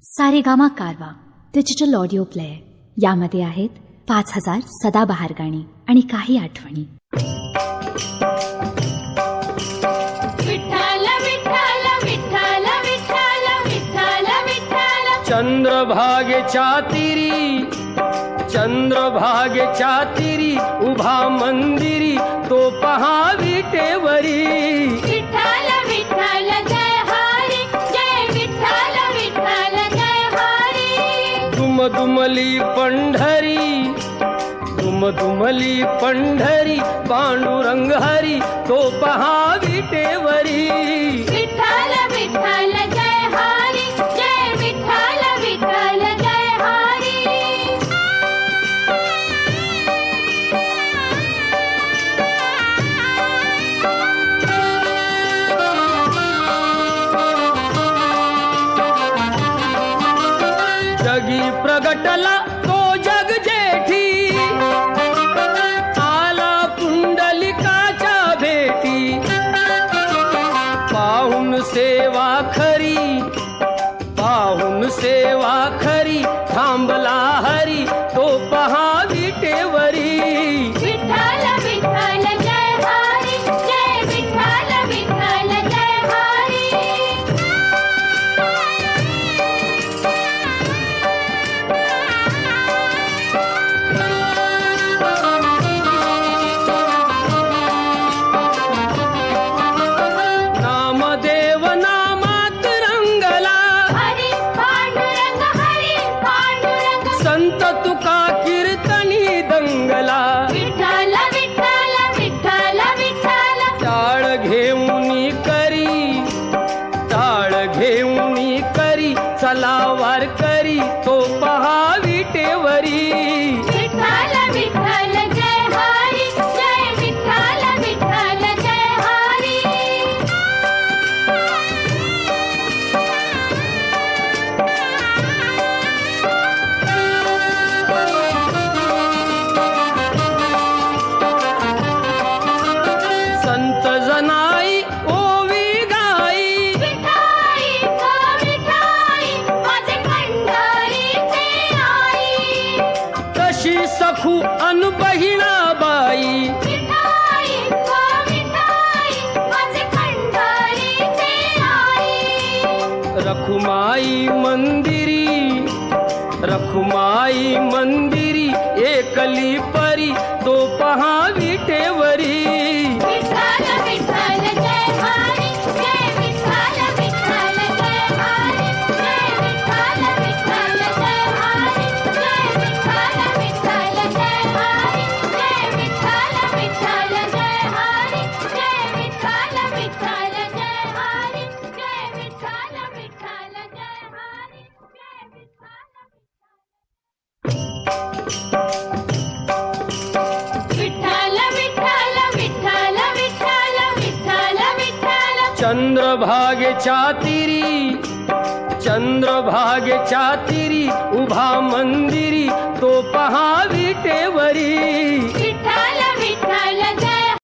सारेगामा कारवा digital audio player. यामध्ये आहेत 5000 सदाबहार गाणी आणि काही आठवणी. चंद्रभागेच्या तिरी उभा मंदिरी तो पहा विटेवरी. विठ्ठल विठ्ठल जय हरी जय विठ्ठल विठ्ठल जय हरी. दुमदुमली पंढरी पांडुरंग हरी तो पहा विटेवरी. विठ्ठल विठ्ठल जय हरी जय विठ्ठल विठ्ठल जय हरी. जगी प्रगटला तो जग जेठी आला पुंडलिकाच्या भेटी. पाहून सेवा खरी थांबला हरी तो पहा विटेवरी. विठ्ठल विठ्ठल जय हरी जय विठ्ठल विठ्ठल जय हरी. नामदेव नामात रंगला हरी पांडुरंग संत तुका कीर्तनी दंगला. विठ्ठल विठ्ठल विठ्ठल विठ्ठल. टाळ घेऊनी करी चला वार करी तो पहा विटेवरी. विठ्ठल विठ्ठल जय हरी जय विठ्ठल विठ्ठल जय हरी. संत जनाई ओवी गाई विठाई गो विठाई माझे पंढरीचे आई. कशी सखू अन बहिणाबाई. विठाई गो विठाई माझे पंढरीचे आई. रखुमाई मंदिरी एकली परी तो पहा विटेवरी. विठ्ठल विठ्ठल जय हरी जय विठ्ठल विठ्ठल जय हरी जय विठ्ठल विठ्ठल जय हरी जय विठ्ठल विठ्ठल जय हरी जय विठ्ठल विठ्ठल जय हरी जय विठ्ठल विठ्ठल जय हरी जय विठ्ठल विठ्ठल जय हरी जय विठ्ठल. विठ्ठल विठ्ठल विठ्ठल विठ्ठल विठ्ठल विठ्ठल. चंद्रभागेच्या तिरी उभा मंदिरी तो पहा विटेवरी.